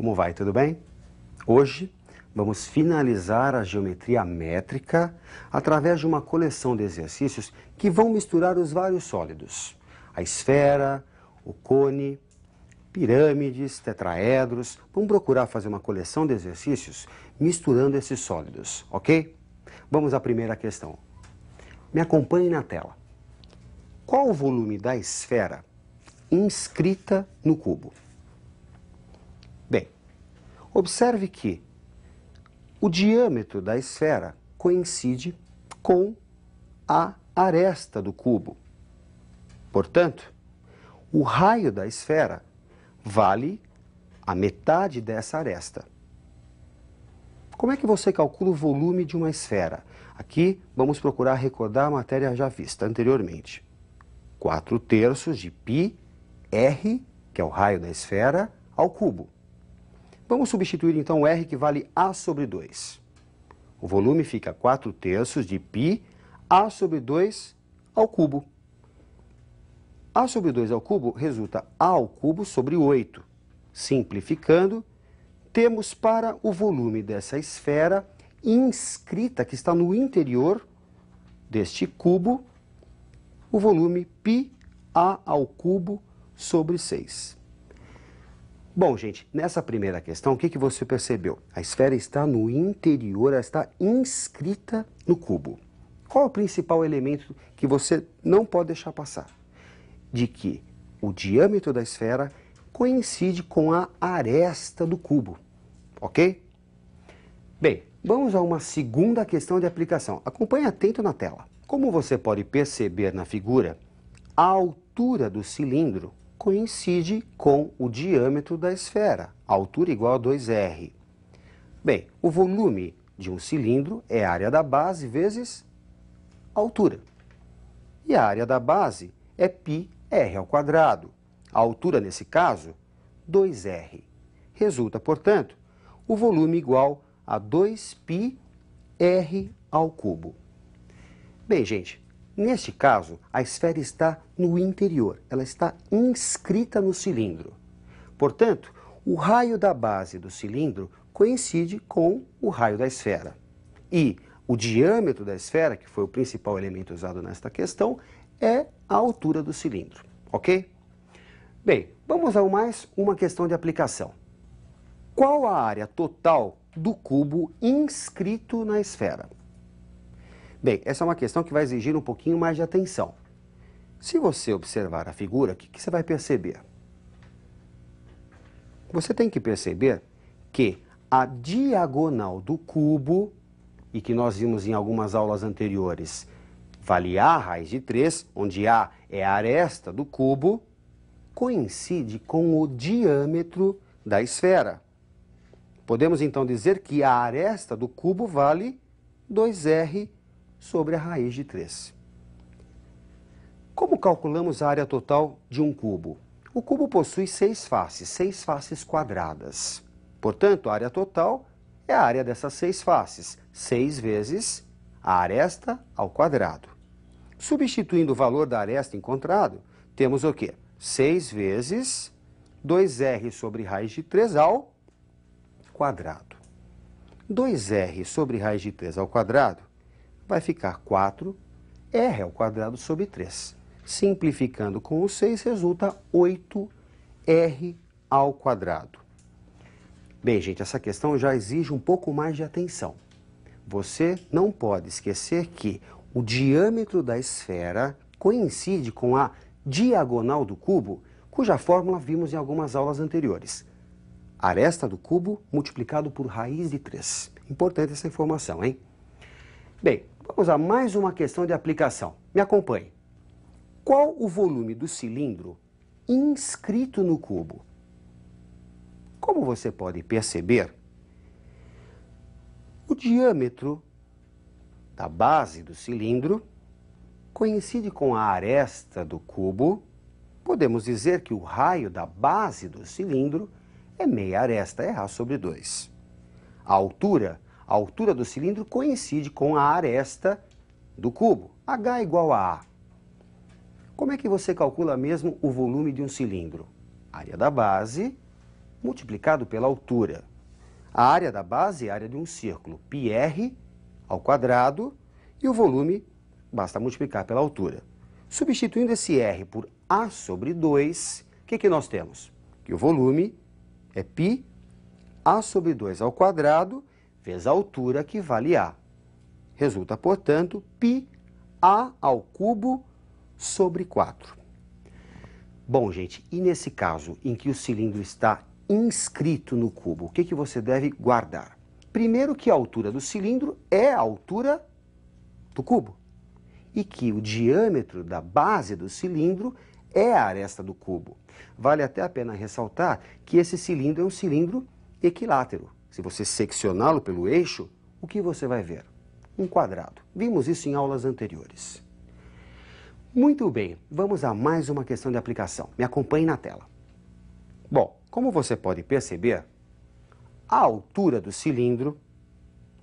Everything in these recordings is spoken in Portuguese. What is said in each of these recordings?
como vai? Tudo bem? Hoje vamos finalizar a geometria métrica através de uma coleção de exercícios que vão misturar os vários sólidos. A esfera, o cone, pirâmides, tetraedros. Vamos procurar fazer uma coleção de exercícios misturando esses sólidos, ok? Vamos à primeira questão. Me acompanhe na tela. Qual o volume da esfera inscrita no cubo? Bem, observe que o diâmetro da esfera coincide com a aresta do cubo. Portanto, o raio da esfera vale a metade dessa aresta. Como é que você calcula o volume de uma esfera? Aqui vamos procurar recordar a matéria já vista anteriormente. 4/3 de πr, que é o raio da esfera, ao cubo. Vamos substituir então o R, que vale A sobre 2. O volume fica 4/3 de π A sobre 2 ao cubo. A sobre 2 ao cubo resulta A ao cubo sobre 8. Simplificando, temos para o volume dessa esfera inscrita, que está no interior deste cubo, o volume π A ao cubo sobre 6. Bom, gente, nessa primeira questão, o que você percebeu? A esfera está no interior, ela está inscrita no cubo. Qual é o principal elemento que você não pode deixar passar? De que o diâmetro da esfera coincide com a aresta do cubo, ok? Bem, vamos a uma segunda questão de aplicação. Acompanhe atento na tela. Como você pode perceber na figura, a altura do cilindro coincide com o diâmetro da esfera, a altura igual a 2R. Bem, o volume de um cilindro é a área da base vezes a altura. E a área da base é πr². A altura, nesse caso, 2R. Resulta, portanto, o volume igual a 2πr ao cubo. Bem, gente, neste caso, a esfera está no interior, ela está inscrita no cilindro. Portanto, o raio da base do cilindro coincide com o raio da esfera. E o diâmetro da esfera, que foi o principal elemento usado nesta questão, é a altura do cilindro, ok? Bem, vamos a mais uma questão de aplicação. Qual a área total do cubo inscrito na esfera? Bem, essa é uma questão que vai exigir um pouquinho mais de atenção. Se você observar a figura, o que você vai perceber? Você tem que perceber que a diagonal do cubo, e que nós vimos em algumas aulas anteriores, vale A raiz de 3, onde A é a aresta do cubo, coincide com o diâmetro da esfera. Podemos então dizer que a aresta do cubo vale 2R sobre a raiz de 3. Como calculamos a área total de um cubo? O cubo possui 6 faces quadradas. Portanto, a área total é a área dessas 6 faces, 6 vezes a aresta ao quadrado. Substituindo o valor da aresta encontrado, temos o quê? 6 vezes 2R sobre raiz de 3 ao quadrado. 2R sobre raiz de 3 ao quadrado vai ficar 4R ao quadrado sobre 3. Simplificando com o 6, resulta 8R ao quadrado. Bem, gente, essa questão já exige um pouco mais de atenção. Você não pode esquecer que o diâmetro da esfera coincide com a diagonal do cubo, cuja fórmula vimos em algumas aulas anteriores. Aresta do cubo multiplicado por raiz de 3. Importante essa informação, hein? Bem, vamos a mais uma questão de aplicação. Me acompanhe. Qual o volume do cilindro inscrito no cubo? Como você pode perceber, o diâmetro da base do cilindro coincide com a aresta do cubo. Podemos dizer que o raio da base do cilindro é meia aresta, é A sobre 2. A altura do cilindro coincide com a aresta do cubo, H igual a A. Como é que você calcula mesmo o volume de um cilindro? Área da base multiplicado pela altura. A área da base é a área de um círculo, πr ao quadrado, e o volume basta multiplicar pela altura. Substituindo esse r por a sobre 2, o que nós temos? Que o volume é π a sobre 2 ao quadrado vezes a altura, que vale a. Resulta, portanto, π a ao cubo sobre 4. Bom, gente, e nesse caso em que o cilindro está inscrito no cubo, o que você deve guardar? Primeiro, que a altura do cilindro é a altura do cubo e que o diâmetro da base do cilindro é a aresta do cubo. Vale até a pena ressaltar que esse cilindro é um cilindro equilátero. Se você seccioná-lo pelo eixo, o que você vai ver? Um quadrado. Vimos isso em aulas anteriores. Muito bem, vamos a mais uma questão de aplicação. Me acompanhe na tela. Bom, como você pode perceber, a altura do cilindro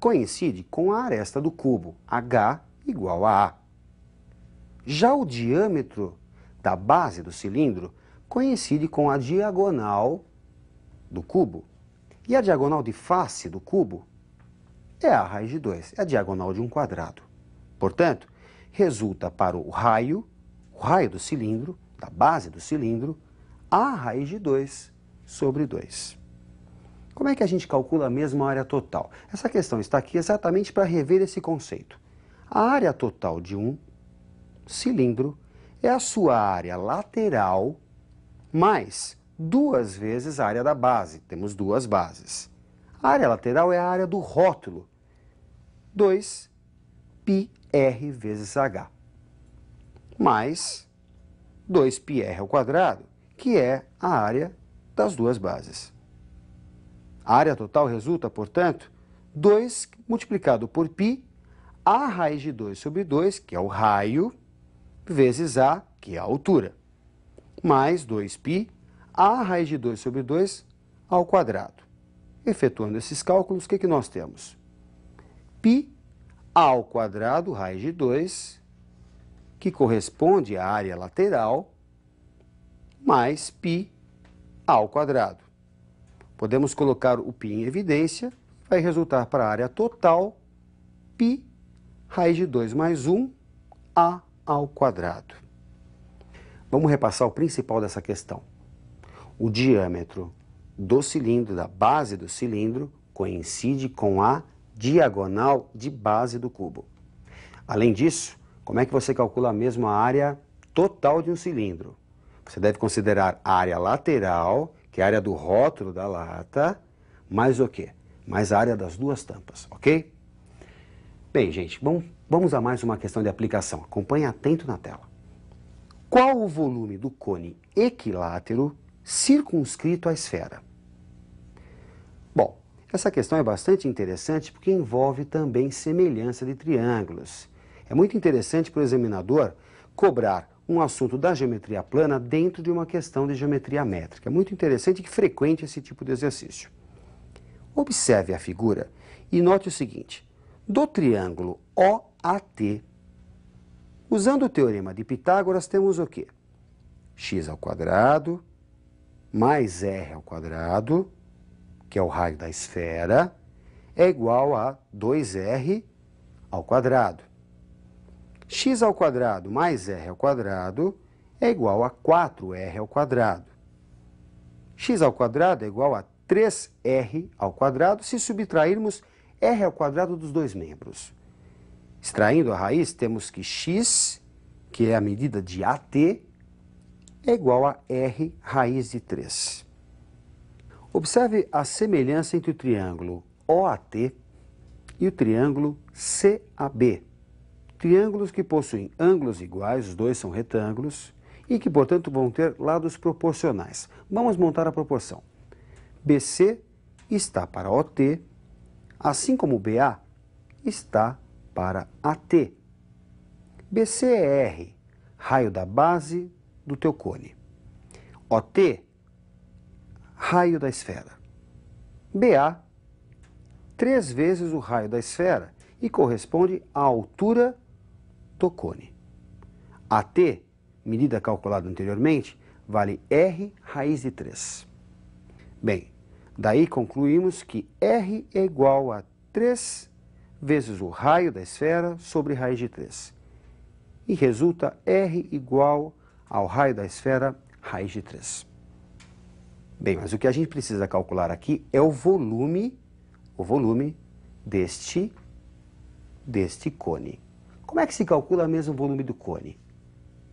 coincide com a aresta do cubo, h igual a A. Já o diâmetro da base do cilindro coincide com a diagonal do cubo. E a diagonal de face do cubo é a raiz de 2, é a diagonal de um quadrado. Portanto, resulta para o raio do cilindro, da base do cilindro, a raiz de 2 sobre 2. Como é que a gente calcula mesmo a área total? Essa questão está aqui exatamente para rever esse conceito. A área total de um cilindro é a sua área lateral mais 2 vezes a área da base. Temos duas bases. A área lateral é a área do rótulo. 2 πr vezes h. Mais 2 πr ao quadrado, que é a área das duas bases. A área total resulta, portanto, 2 multiplicado por π, a raiz de 2 sobre 2, que é o raio, vezes a, que é a altura, mais 2π, a raiz de 2 sobre 2 ao quadrado. Efetuando esses cálculos, o que nós temos? π ao quadrado, raiz de 2, que corresponde à área lateral, mais π ao quadrado. Podemos colocar o π em evidência, vai resultar para a área total, π raiz de 2 mais 1, a ao quadrado. Vamos repassar o principal dessa questão. O diâmetro do cilindro, da base do cilindro, coincide com a diagonal de base do cubo. Além disso, como é que você calcula mesmo a área total de um cilindro? Você deve considerar a área lateral, que é a área do rótulo da lata, mais o quê? Mais a área das duas tampas, ok? Bem, gente, vamos a mais uma questão de aplicação. Acompanhe atento na tela. Qual o volume do cone equilátero circunscrito à esfera? Bom, essa questão é bastante interessante porque envolve também semelhança de triângulos. É muito interessante para o examinador cobrar um assunto da geometria plana dentro de uma questão de geometria métrica. É muito interessante e frequente esse tipo de exercício. Observe a figura e note o seguinte. Do triângulo OAT, usando o teorema de Pitágoras, temos o quê? X ao quadrado mais r ao quadrado, que é o raio da esfera, é igual a 2r ao quadrado. X ao quadrado mais r ao quadrado é igual a 4r ao quadrado. X ao quadrado é igual a 3r ao quadrado se subtrairmos r ao quadrado dos dois membros. Extraindo a raiz, temos que x, que é a medida de AT, é igual a r raiz de 3. Observe a semelhança entre o triângulo OAT e o triângulo CAB. Triângulos que possuem ângulos iguais, os dois são retângulos, e que, portanto, vão ter lados proporcionais. Vamos montar a proporção. BC está para OT, assim como BA está para AT. BC é R, raio da base do teu cone. OT, raio da esfera. BA, 3 vezes o raio da esfera e corresponde à altura do cone. AT, medida calculada anteriormente, vale R raiz de 3. Bem, daí concluímos que R é igual a 3 vezes o raio da esfera sobre raiz de 3. E resulta R igual ao raio da esfera raiz de 3. Bem, mas o que a gente precisa calcular aqui é o volume deste cone. Como é que se calcula mesmo o volume do cone?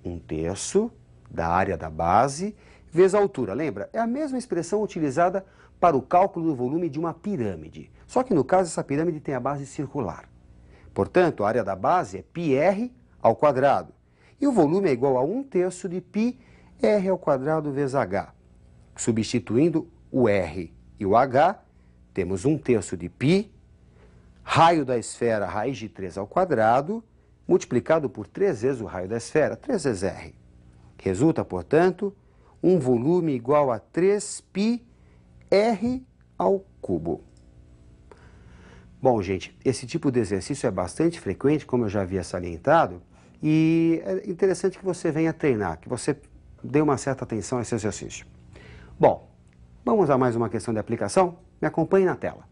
1/3 da área da base vezes a altura. Lembra? É a mesma expressão utilizada para o cálculo do volume de uma pirâmide. Só que no caso essa pirâmide tem a base circular. Portanto, a área da base é πr ao quadrado. E o volume é igual a 1/3 de πr ao quadrado vezes h. Substituindo o r e o h, temos 1/3 de π, raio da esfera raiz de 3 ao quadrado, multiplicado por 3 vezes o raio da esfera, 3 vezes r. Resulta, portanto, um volume igual a 3πr ao cubo. Bom, gente, esse tipo de exercício é bastante frequente, como eu já havia salientado, e é interessante que você venha treinar, que você dê uma certa atenção a esse exercício. Bom, vamos a mais uma questão de aplicação? Me acompanhe na tela.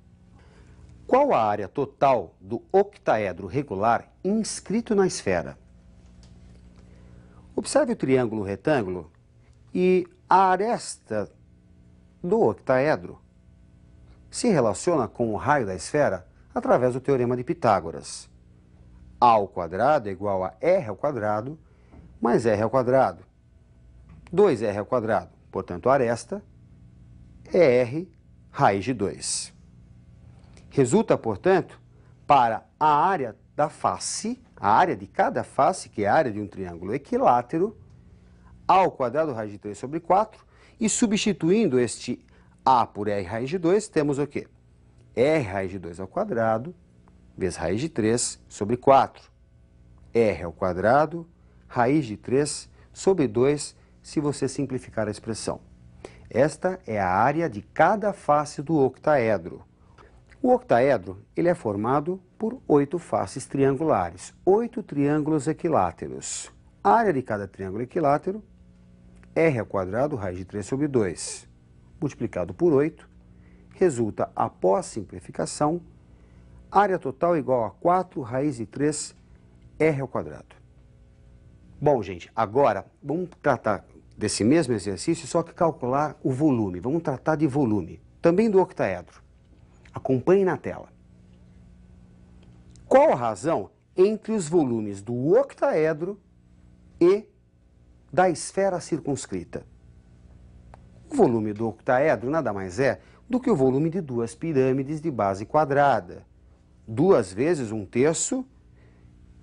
Qual a área total do octaedro regular inscrito na esfera? Observe o triângulo retângulo e a aresta do octaedro se relaciona com o raio da esfera através do teorema de Pitágoras. A ao quadrado é igual a r ao quadrado mais r ao quadrado. 2r ao quadrado, portanto, a aresta é r raiz de 2. Resulta, portanto, para a área da face, a área de cada face, que é a área de um triângulo equilátero, a ao quadrado raiz de 3 sobre 4, e substituindo este a por r raiz de 2, temos o quê? R raiz de 2 ao quadrado, vezes raiz de 3 sobre 4. R ao quadrado, raiz de 3 sobre 2, se você simplificar a expressão. Esta é a área de cada face do octaedro. O octaedro ele é formado por 8 faces triangulares, 8 triângulos equiláteros. A área de cada triângulo equilátero, r ao quadrado, raiz de 3 sobre 2, multiplicado por 8, resulta, após simplificação, área total igual a 4 raiz de 3 r ao quadrado. Bom, gente, agora vamos tratar desse mesmo exercício, só que calcular o volume. Vamos tratar de volume, também do octaedro. Acompanhe na tela. Qual a razão entre os volumes do octaedro e da esfera circunscrita? O volume do octaedro nada mais é do que o volume de duas pirâmides de base quadrada. 2 vezes 1/3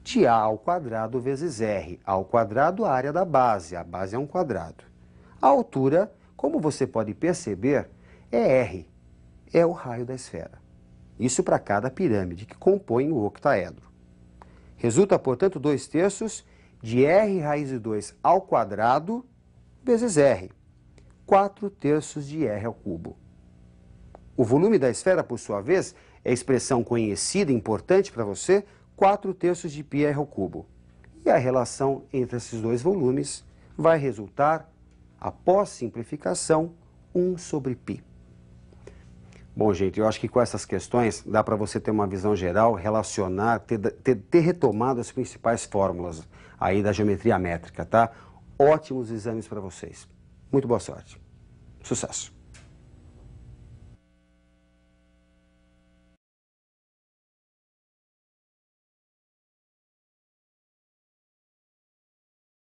de a ao quadrado vezes r. A ao quadrado, a área da base. A base é um quadrado. A altura, como você pode perceber, é r. É o raio da esfera. Isso para cada pirâmide que compõe o octaedro. Resulta, portanto, 2/3 de r raiz de 2 ao quadrado vezes r. 4/3 de r ao cubo. O volume da esfera, por sua vez, é a expressão conhecida e importante para você, 4/3 de πr ao cubo. E a relação entre esses dois volumes vai resultar, após simplificação, 1 sobre π. Bom, gente, eu acho que com essas questões dá para você ter uma visão geral, relacionar, ter retomado as principais fórmulas aí da geometria métrica, tá? Ótimos exames para vocês. Muito boa sorte. Sucesso!